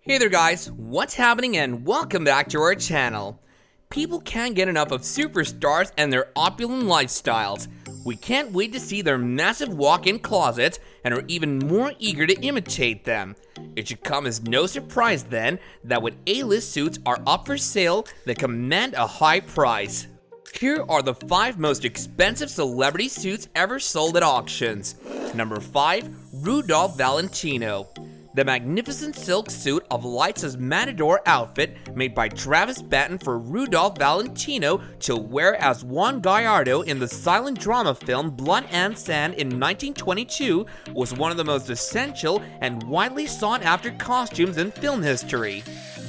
Hey there guys, what's happening and welcome back to our channel. People can't get enough of superstars and their opulent lifestyles. We can't wait to see their massive walk-in closets and are even more eager to imitate them. It should come as no surprise then that when A-list suits are up for sale, they command a high price. Here are the 5 most expensive celebrity suits ever sold at auctions. Number 5, Rudolph Valentino. The magnificent silk suit of Lights' Matador outfit made by Travis Banton for Rudolph Valentino to wear as Juan Gallardo in the silent drama film Blood and Sand in 1922 was one of the most essential and widely sought after costumes in film history.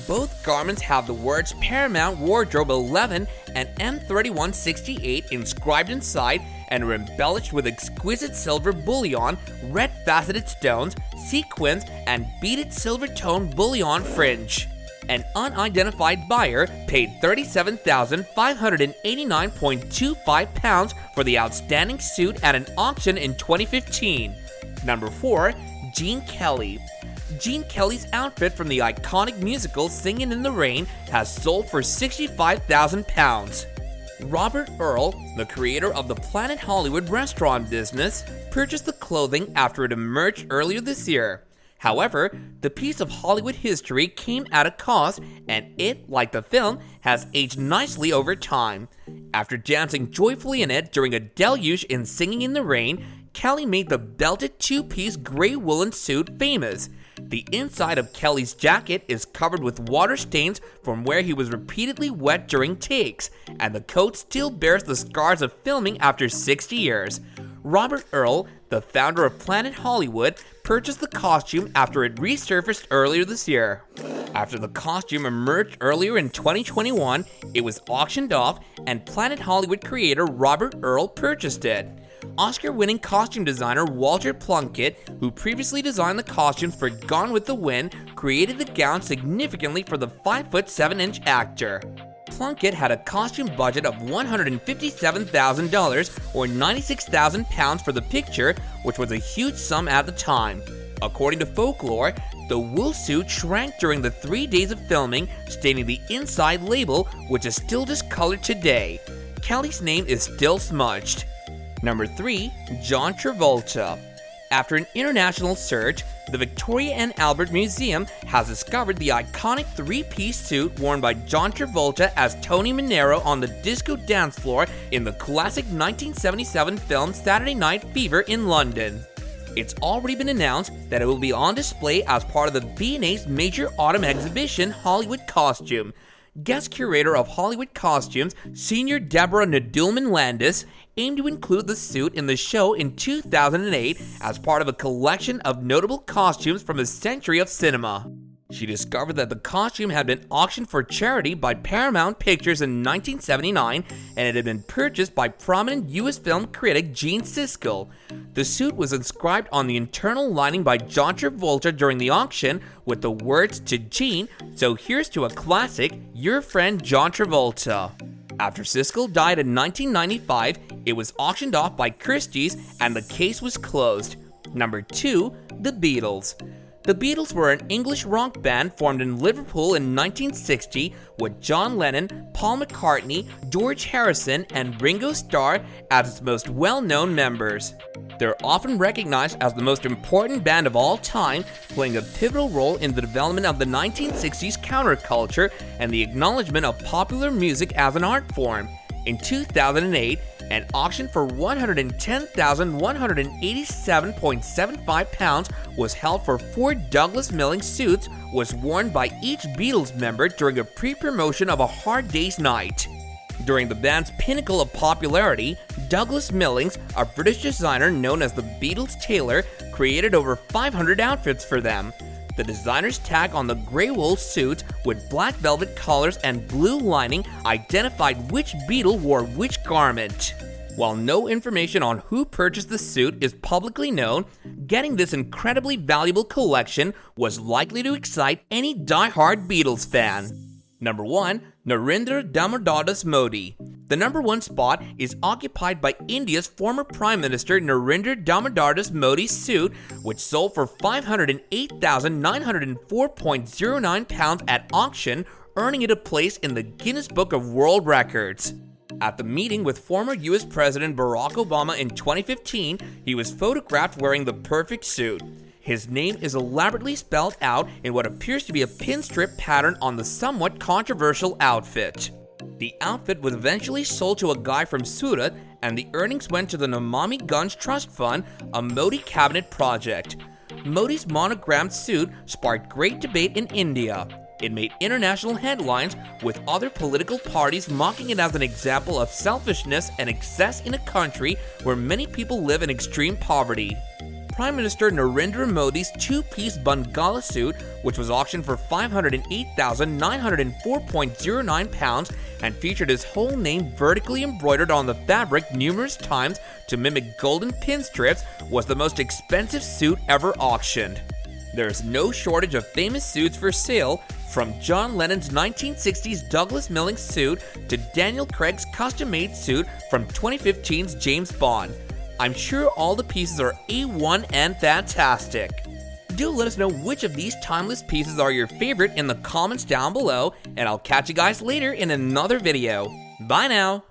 Both garments have the words Paramount Wardrobe 11 and M3168 inscribed inside and are embellished with exquisite silver bullion, red faceted stones, sequins, and beaded silver tone bullion fringe. An unidentified buyer paid £37,589.25 for the outstanding suit at an auction in 2015. Number 4, Gene Kelly. Gene Kelly's outfit from the iconic musical Singin' in the Rain has sold for £65,000. Robert Earl, the creator of the Planet Hollywood restaurant business, purchased the clothing after it emerged earlier this year. However, the piece of Hollywood history came at a cost, and it, like the film, has aged nicely over time. After dancing joyfully in it during a deluge in Singing in the Rain, Kelly made the belted 2-piece gray woolen suit famous. The inside of Kelly's jacket is covered with water stains from where he was repeatedly wet during takes, and the coat still bears the scars of filming after 60 years. Robert Earl, the founder of Planet Hollywood, purchased the costume after it resurfaced earlier this year. After the costume emerged earlier in 2021, it was auctioned off, and Planet Hollywood creator Robert Earl purchased it. Oscar-winning costume designer Walter Plunkett, who previously designed the costumes for Gone with the Wind, created the gown significantly for the 5'7" actor. Plunkett had a costume budget of $157,000 or £96,000 for the picture, which was a huge sum at the time. According to folklore, the wool suit shrank during the 3 days of filming, staining the inside label, which is still discolored today. Kelly's name is still smudged. Number 3, John Travolta. After an international search, the Victoria and Albert Museum has discovered the iconic 3-piece suit worn by John Travolta as Tony Manero on the disco dance floor in the classic 1977 film Saturday Night Fever in London. It's already been announced that it will be on display as part of the V&A's major autumn exhibition, Hollywood Costume. Guest curator of Hollywood Costumes, Senior Deborah Nadoolman-Landis, aimed to include the suit in the show in 2008 as part of a collection of notable costumes from a century of cinema. She discovered that the costume had been auctioned for charity by Paramount Pictures in 1979, and it had been purchased by prominent U.S. film critic Gene Siskel. The suit was inscribed on the internal lining by John Travolta during the auction with the words "To Gene, so here's to a classic, your friend John Travolta." After Siskel died in 1995, it was auctioned off by Christie's and the case was closed. Number 2, The Beatles. The Beatles were an English rock band formed in Liverpool in 1960 with John Lennon, Paul McCartney, George Harrison, and Ringo Starr as its most well-known members. They're often recognized as the most important band of all time, playing a pivotal role in the development of the 1960s counterculture and the acknowledgement of popular music as an art form. In 2008, an auction for £110,187.75 was held for 4 Douglas Milling suits was worn by each Beatles member during a pre-promotion of A Hard Day's Night. During the band's pinnacle of popularity, Douglas Millings, a British designer known as the Beatles' tailor, created over 500 outfits for them. The designer's tag on the gray wool suit with black velvet collars and blue lining identified which Beatle wore which garment. While no information on who purchased the suit is publicly known, getting this incredibly valuable collection was likely to excite any die-hard Beatles fan. Number 1, Narendra Damodar Das Modi. The number 1 spot is occupied by India's former Prime Minister Narendra Damodar Das Modi's suit, which sold for £508,904.09 at auction, earning it a place in the Guinness Book of World Records. At the meeting with former US President Barack Obama in 2015, he was photographed wearing the perfect suit. His name is elaborately spelled out in what appears to be a pinstrip pattern on the somewhat controversial outfit. The outfit was eventually sold to a guy from Surat, and the earnings went to the Namami Gange Trust Fund, a Modi cabinet project. Modi's monogrammed suit sparked great debate in India. It made international headlines, with other political parties mocking it as an example of selfishness and excess in a country where many people live in extreme poverty. Prime Minister Narendra Modi's two-piece Bangala suit, which was auctioned for £508,904.09 and featured his whole name vertically embroidered on the fabric numerous times to mimic golden pinstrips, was the most expensive suit ever auctioned. There is no shortage of famous suits for sale, from John Lennon's 1960s Douglas Milling suit to Daniel Craig's custom-made suit from 2015's James Bond. I'm sure all the pieces are A1 and fantastic. Do let us know which of these timeless pieces are your favorite in the comments down below, and I'll catch you guys later in another video. Bye now!